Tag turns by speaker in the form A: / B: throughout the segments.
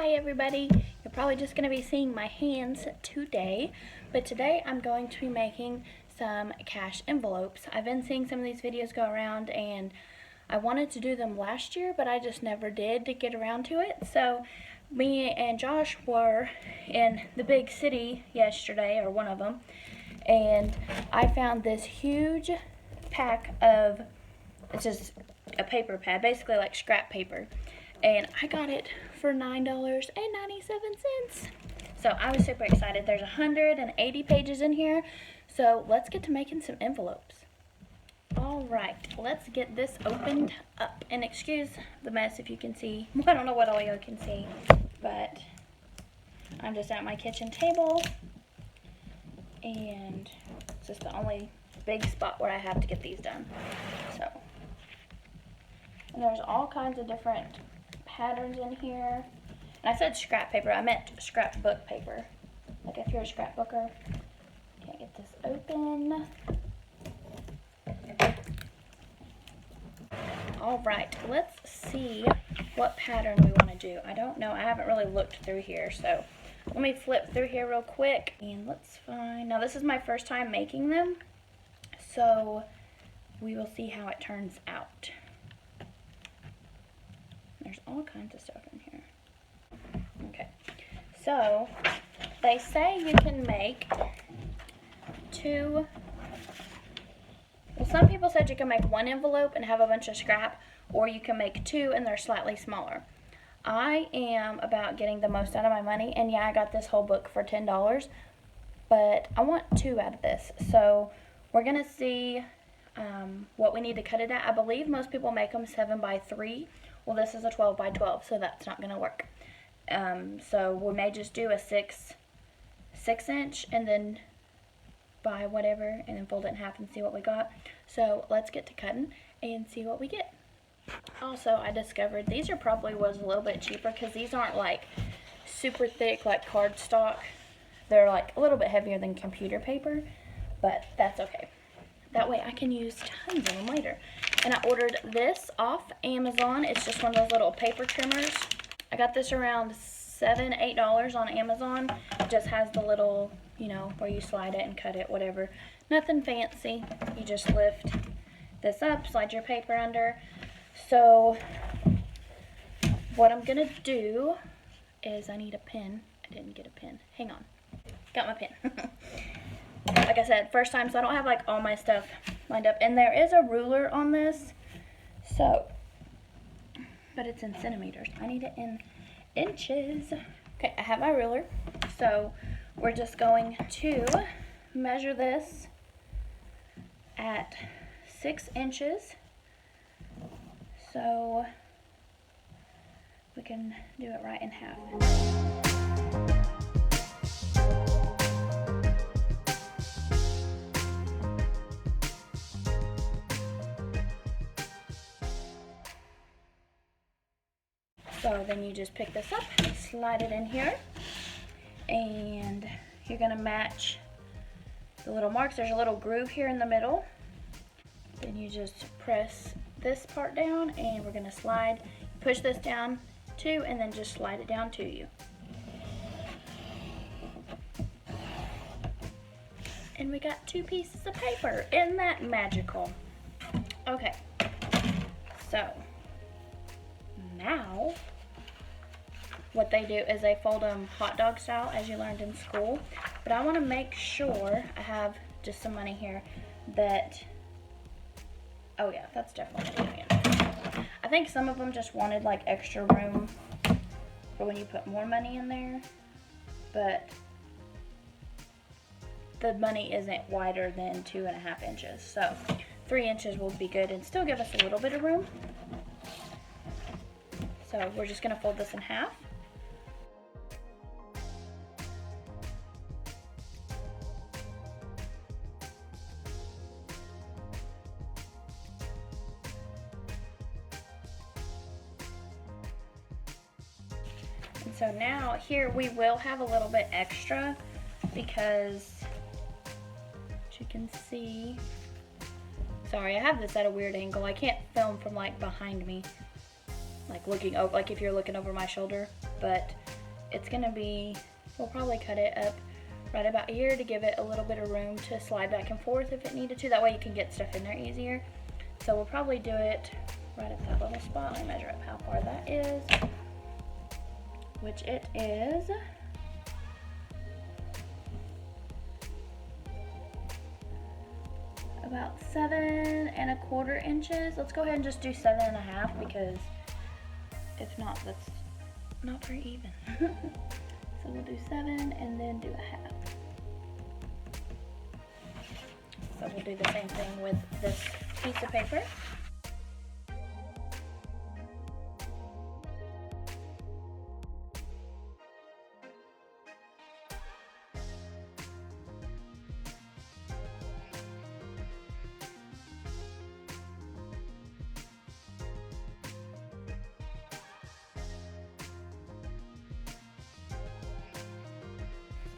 A: Hi everybody, you're probably just going to be seeing my hands today, but today I'm going to be making some cash envelopes. I've been seeing some of these videos go around and I wanted to do them last year, but I just never did to get around to it. So me and Josh were in the big city yesterday, or one of them, and I found this huge pack of, it's just a paper pad, basically like scrap paper. And I got it for $9.97. So I was super excited. There's 180 pages in here. So let's get to making some envelopes. Alright, let's get this opened up. And excuse the mess if you can see. I don't know what all you can see, but I'm just at my kitchen table. And it's just the only big spot where I have to get these done. So, and there's all kinds of different patterns in here. And I said scrap paper, I meant scrapbook paper. Like if you're a scrapbooker. Can't get this open. Alright, let's see what pattern we want to do. I don't know, I haven't really looked through here, so let me flip through here real quick and let's find, now this is my first time making them, so we will see how it turns out. There's all kinds of stuff in here. Okay, so they say you can make two, well, some people said you can make one envelope and have a bunch of scrap, or you can make two and they're slightly smaller. I am about getting the most out of my money, and yeah, I got this whole book for $10, but I want two out of this. So we're gonna see what we need to cut it at. I believe most people make them 7 by 3. Well, this is a 12 by 12, so that's not gonna work. So we may just do a 6 inch and then by whatever, and then fold it in half and see what we got. So let's get to cutting and see what we get. Also, I discovered these are probably was a little bit cheaper because these aren't like super thick like cardstock. They're like a little bit heavier than computer paper, but that's okay. That way I can use tons of them later. And I ordered this off Amazon. It's just one of those little paper trimmers. I got this around $7, $8 on Amazon. It just has the little, you know, where you slide it and cut it, whatever. Nothing fancy. You just lift this up, slide your paper under. So what I'm gonna do is I need a pen. I didn't get a pen. Hang on. Got my pen. Like I said, first time, so I don't have like all my stuff lined up. And there is a ruler on this, so, but it's in centimeters. I need it in inches. Okay, I have my ruler. So we're just going to measure this at 6 inches. So we can do it right in half. So then you just pick this up, slide it in here, and you're gonna match the little marks. There's a little groove here in the middle. Then you just press this part down, and we're gonna slide, push this down too, and then just slide it down to you. And we got 2 pieces of paper. Isn't that magical? Okay, so now what they do is they fold them hot dog style, as you learned in school. But I want to make sure I have just some money here that, oh yeah, that's definitely money in there. I think some of them just wanted like extra room for when you put more money in there, but the money isn't wider than 2.5 inches. So 3 inches will be good and still give us a little bit of room. So we're just gonna fold this in half. And so now here we will have a little bit extra because, as you can see, sorry, I have this at a weird angle. I can't film from like behind me. like looking over, like if you're looking over my shoulder, but it's gonna be, we'll probably cut it up right about here to give it a little bit of room to slide back and forth if it needed to. That way you can get stuff in there easier. So we'll probably do it right at that little spot. Let me measure up how far that is, which it is about 7¼ inches. Let's go ahead and just do 7½ because if not, that's not very even. So we'll do 7 and then do 1/2. So we'll do the same thing with this piece of paper.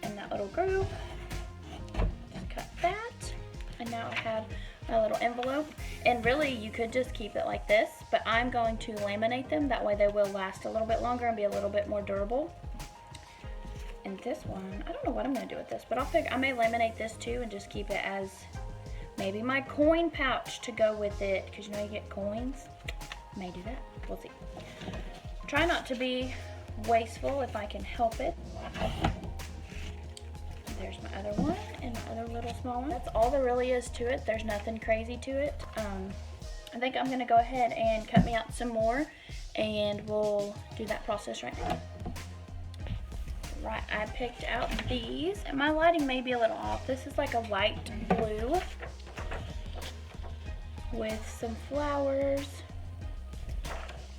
A: In that little groove, just cut that, and now I have my little envelope. And really you could just keep it like this, but I'm going to laminate them, that way they will last a little bit longer and be a little bit more durable. And this one, I don't know what I'm going to do with this, but I may laminate this too and just keep it as maybe my coin pouch to go with it, because you know you get coins. May do that, we'll see. Try not to be wasteful if I can help it. There's my other one and my other little small one. That's all there really is to it. There's nothing crazy to it. I think I'm gonna go ahead and cut me out some more and we'll do that process right now. Right, I picked out these and my lighting may be a little off. This is like a light blue with some flowers.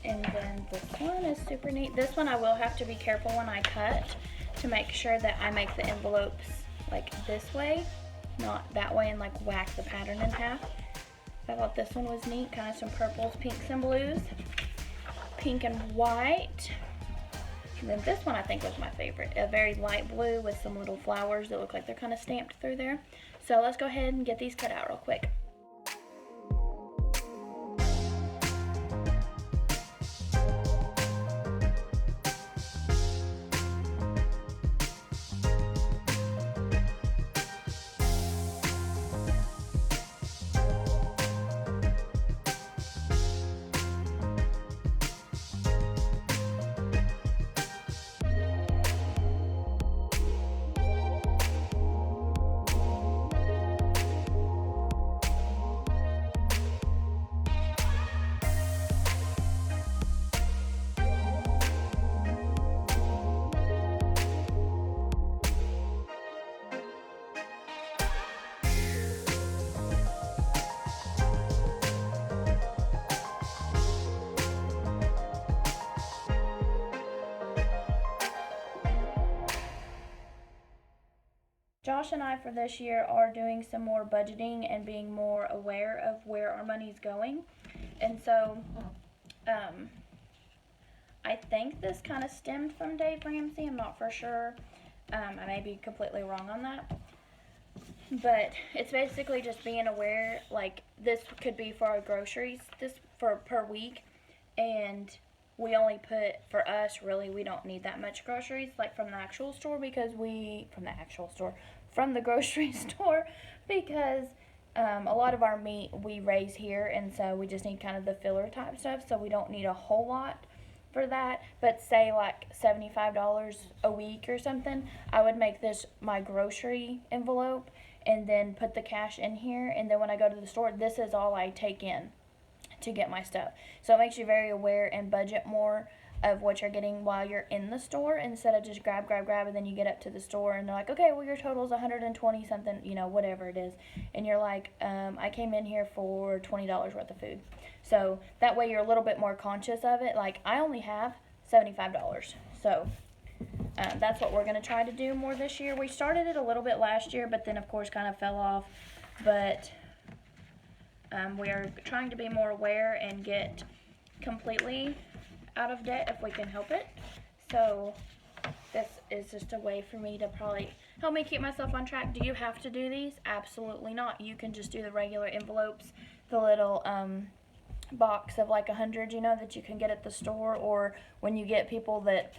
A: And then this one is super neat. This one I will have to be careful when I cut to make sure that I make the envelopes like this way, not that way, and like whack the pattern in half. I thought this one was neat, kind of some purples, pinks, and blues. Pink and white. And then this one I think was my favorite, a very light blue with some little flowers that look like they're kind of stamped through there. So let's go ahead and get these cut out real quick. Josh and I for this year are doing some more budgeting and being more aware of where our money's going. And so I think this kind of stemmed from Dave Ramsey. I'm not for sure. I may be completely wrong on that. But it's basically just being aware, like this could be for our groceries this for per week, and we only put, for us really, we don't need that much groceries like from the actual store because from the grocery store because a lot of our meat we raise here, and so we just need kind of the filler type stuff, so we don't need a whole lot for that. But say like $75 a week or something, I would make this my grocery envelope and then put the cash in here, and then when I go to the store, this is all I take in to get my stuff. So it makes you very aware and budget more of what you're getting while you're in the store, instead of just grab, and then you get up to the store and they're like, okay, well your total is 120 something, you know, whatever it is, and you're like, I came in here for $20 worth of food. So that way you're a little bit more conscious of it. Like, I only have $75, so that's what we're going to try to do more this year. We started it a little bit last year, but then of course kind of fell off, but we are trying to be more aware and get completely out of debt if we can help it. So this is just a way for me to probably help me keep myself on track. Do you have to do these? Absolutely not. You can just do the regular envelopes, the little box of like 100, you know, that you can get at the store, or when you get people that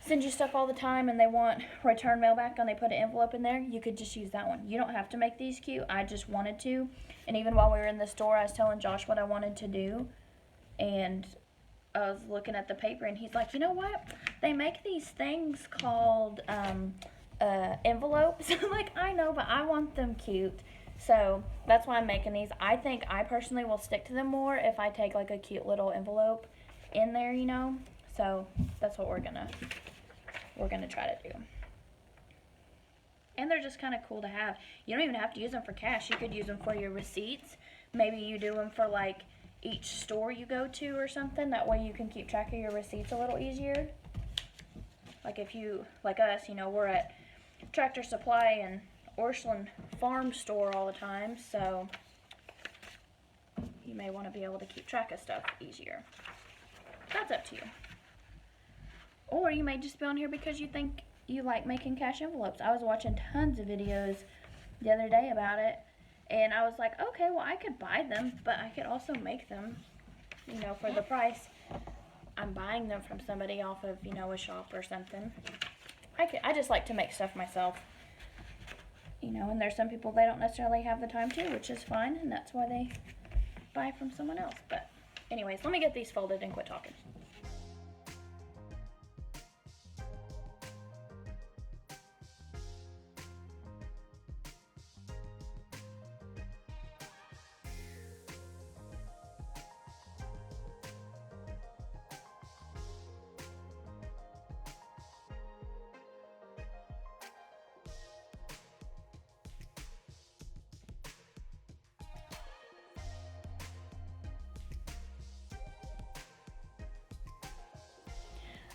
A: send you stuff all the time and they want return mail back and they put an envelope in there, you could just use that one. You don't have to make these cute. I just wanted to. And even while we were in the store, I was telling Josh what I wanted to do. And I was looking at the paper and he's like, you know what? They make these things called envelopes. I'm like, I know, but I want them cute. So that's why I'm making these. I think I personally will stick to them more if I take like a cute little envelope in there, you know. So that's what we're gonna try to do. And they're just kind of cool to have. You don't even have to use them for cash. You could use them for your receipts. Maybe you do them for like each store you go to or something. That way you can keep track of your receipts a little easier. Like if you, like us, you know, we're at Tractor Supply and Orscheln Farm Store all the time. So you may want to be able to keep track of stuff easier. That's up to you. Or you may just be on here because you think you like making cash envelopes. I was watching tons of videos the other day about it, and I was like, okay, well, I could buy them, but I could also make them, you know, for the price I'm buying them from somebody off of, you know, a shop or something. I just like to make stuff myself, you know, and there's some people, they don't necessarily have the time to, which is fine, and that's why they buy from someone else. But anyways, let me get these folded and quit talking.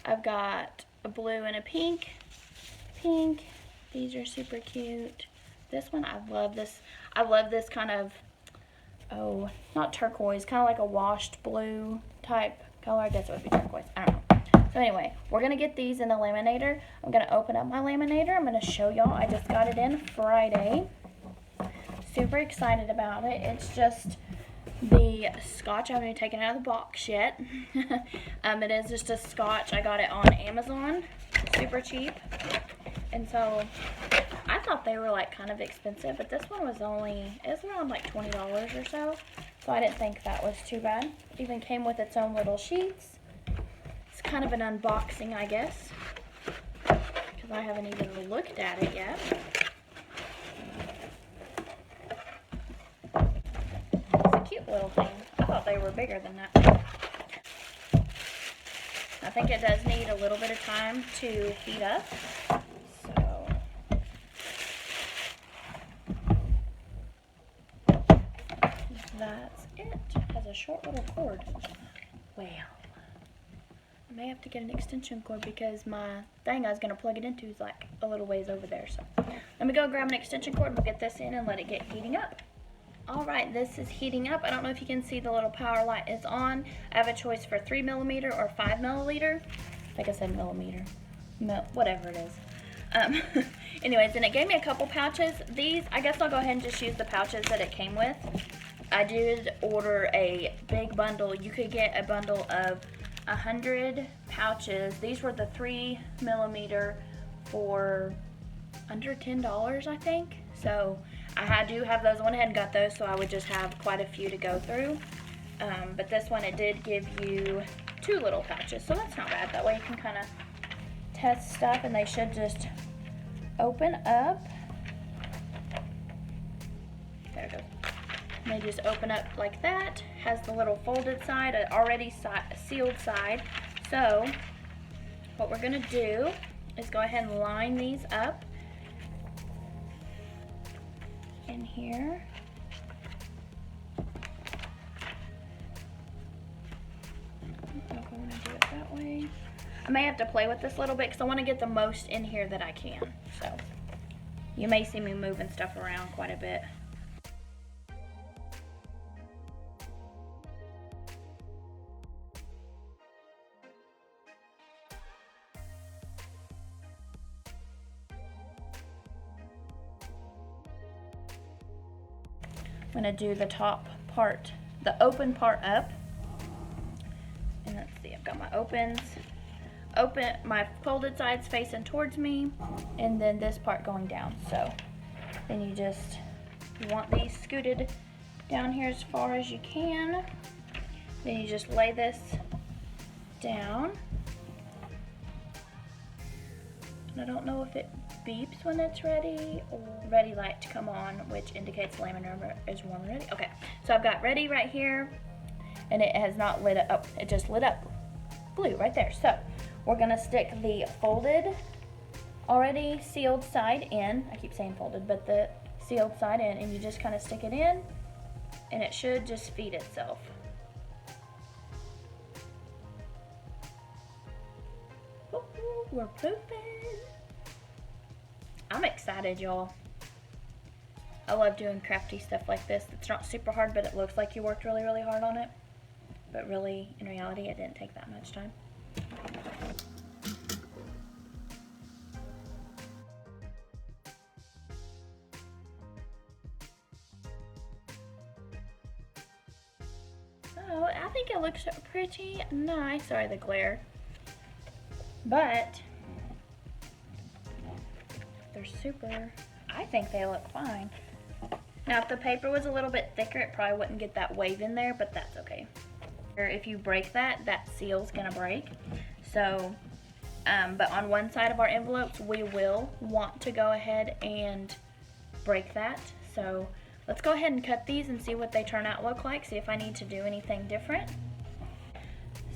A: I've got a blue and a pink. These are super cute. This one, I love this. I love this kind of, oh, not turquoise, kind of like a washed blue type color. I guess it would be turquoise. I don't know. So anyway, we're going to get these in the laminator. I'm going to open up my laminator. I'm going to show y'all. I just got it in Friday. Super excited about it. It's just the scotch. I haven't even taken it out of the box yet. It is just a scotch. I got it on Amazon, super cheap. And so I thought they were like kind of expensive, but this one was only, it was around like $20 or so. So I didn't think that was too bad. It even came with its own little sheets. It's kind of an unboxing, I guess, because I haven't even looked at it yet. Cute little thing. I thought they were bigger than that. I think it does need a little bit of time to heat up. So that's it. It has a short little cord. Well, I may have to get an extension cord because my thing I was going to plug it into is like a little ways over there. So let me go grab an extension cord. We'll get this in and let it get heating up. Alright, this is heating up. I don't know if you can see the little power light is on. I have a choice for 3mm or 5mm. I think I said millimeter. Whatever it is. Anyways, and it gave me a couple pouches. These, I guess I'll go ahead and just use the pouches that it came with. I did order a big bundle. You could get a bundle of 100 pouches. These were the 3mm for under $10, I think. So I do have those. I went ahead and got those so I would just have quite a few to go through. But this one, it did give you 2 little pouches, so that's not bad. That way you can kind of test stuff, and they should just open up. There it goes. And they just open up like that. Has the little folded side, an already sealed side. So what we're going to do is go ahead and line these up in here. I don't know if I want to do it that way. I may have to play with this a little bit because I want to get the most in here that I can. So you may see me moving stuff around quite a bit. I'm going to do the top part, the open part up. And let's see, I've got my opens. open, my folded sides facing towards me, and then this part going down. So then you want these scooted down here as far as you can. Then you just lay this down. And I don't know if it beeps when it's ready, or ready light to come on, which indicates the layman room is warm and ready. Okay, so I've got ready right here, and it has not lit up. Oh, it just lit up blue right there. So we're gonna stick the folded, already sealed side in. I keep saying folded, but the sealed side in, and you just kind of stick it in, and it should just feed itself. Ooh, we're pooping. I'm excited, y'all. I love doing crafty stuff like this. It's not super hard, but it looks like you worked really, really hard on it. But really, in reality, it didn't take that much time. So, I think it looks pretty nice. Sorry, the glare. But they're super, I think they look fine. Now if the paper was a little bit thicker, it probably wouldn't get that wave in there, but that's okay. Or if you break that, that seal's gonna break. So, but on one side of our envelopes, we will want to go ahead and break that. So let's go ahead and cut these and see what they turn out look like, see if I need to do anything different.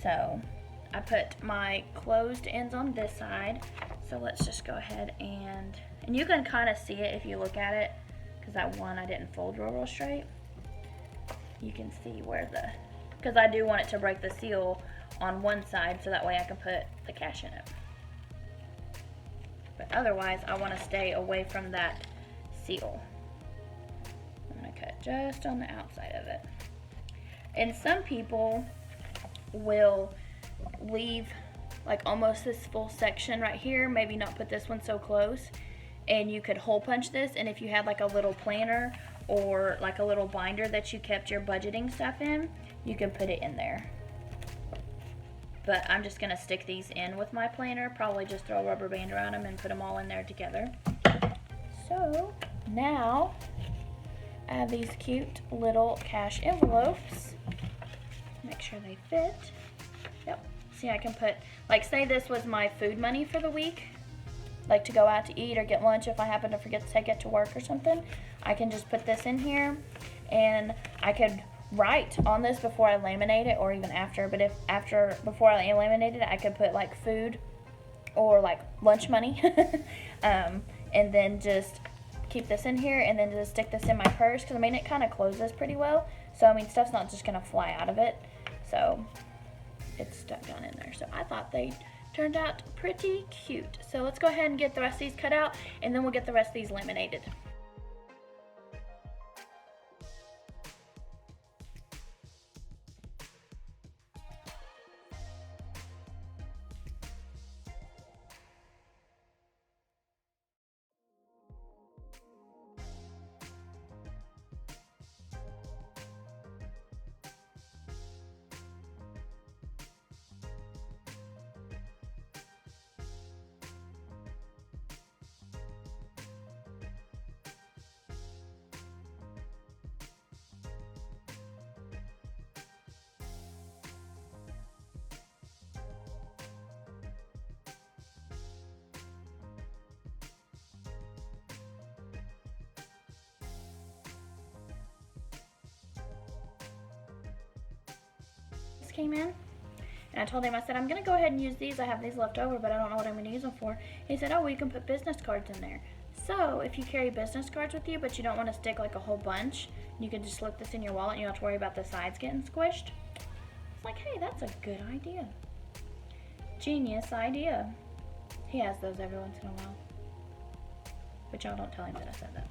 A: So I put my closed ends on this side. So let's just go ahead and you can kind of see it if you look at it, because that one I didn't fold real straight. You can see where because I do want it to break the seal on one side so that way I can put the cash in it. But otherwise, I want to stay away from that seal. I'm going to cut just on the outside of it. And some people will leave like almost this full section right here, maybe not put this one so close, and you could hole punch this, and if you had like a little planner or like a little binder that you kept your budgeting stuff in, you can put it in there. But I'm just gonna stick these in with my planner, probably just throw a rubber band around them and put them all in there together. So now I have these cute little cash envelopes. Make sure they fit. Yep. See, I can put, like say this was my food money for the week, like to go out to eat or get lunch if I happen to forget to take it to work or something. I can just put this in here, and I could write on this before I laminate it, or even after, but before I laminate it, I could put like food or like lunch money and then just keep this in here, and then just stick this in my purse, because I mean it kind of closes pretty well, so I mean stuff's not just gonna fly out of it, so it's stuck down in there. So I thought they turned out pretty cute. So let's go ahead and get the rest of these cut out, and then we'll get the rest of these laminated. Came in, and I told him, I said, I'm gonna go ahead and use these. I have these left over, but I don't know what I'm gonna use them for. He said, oh, well, you can put business cards in there. So if you carry business cards with you, but you don't want to stick like a whole bunch, you can just slip this in your wallet and you don't have to worry about the sides getting squished. It's like, hey, that's a good idea. Genius idea. He has those every once in a while. But y'all don't tell him that I said that.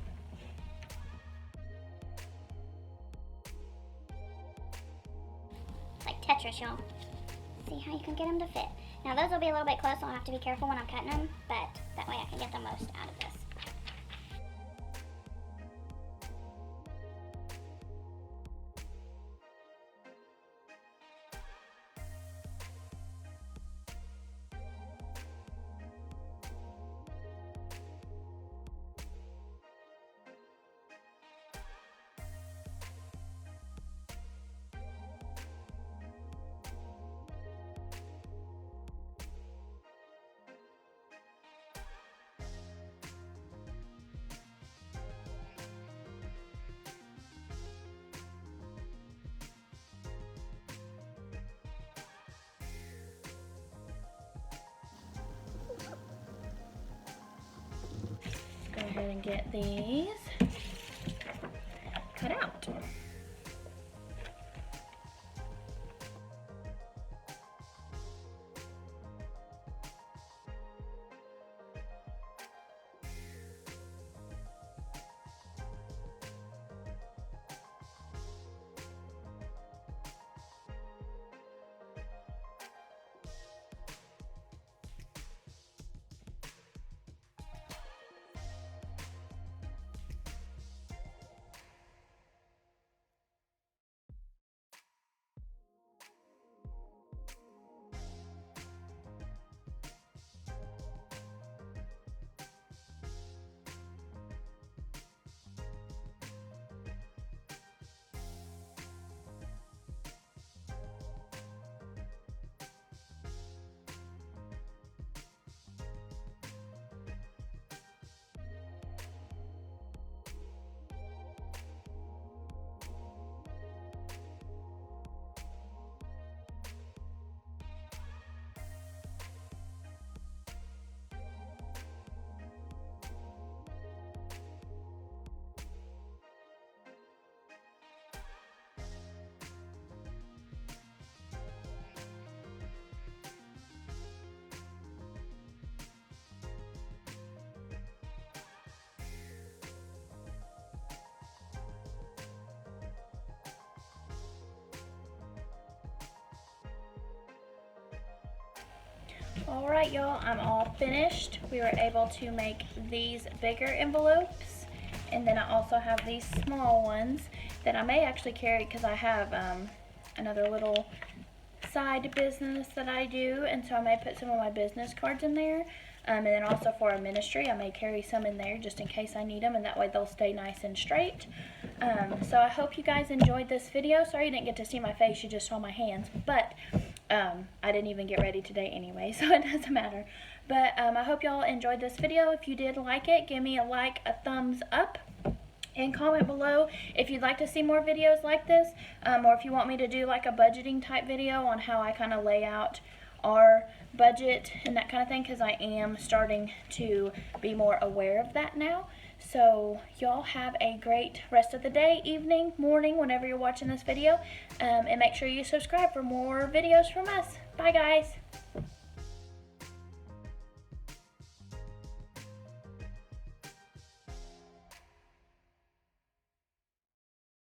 B: Tetris, y'all. See how you can get them to fit. Now those will be a little bit close, so I'll have to be careful when I'm cutting them, but that way I can get the most out of this.
A: ahead and get these cut out. Alright y'all, I'm all finished. We were able to make these bigger envelopes, and then I also have these small ones that I may actually carry because I have another little side business that I do, and so I may put some of my business cards in there. And then also for a ministry, I may carry some in there just in case I need them, and that way they'll stay nice and straight. So I hope you guys enjoyed this video. Sorry you didn't get to see my face, you just saw my hands, but I didn't even get ready today anyway, so it doesn't matter. But I hope y'all enjoyed this video. If you did like it, give me a like, a thumbs up, and comment below if you'd like to see more videos like this, or if you want me to do like a budgeting type video on how I kind of lay out our budget and that kind of thing, because I am starting to be more aware of that now. So y'all have a great rest of the day, evening, morning, whenever you're watching this video, and make sure you subscribe for more videos from us. Bye guys.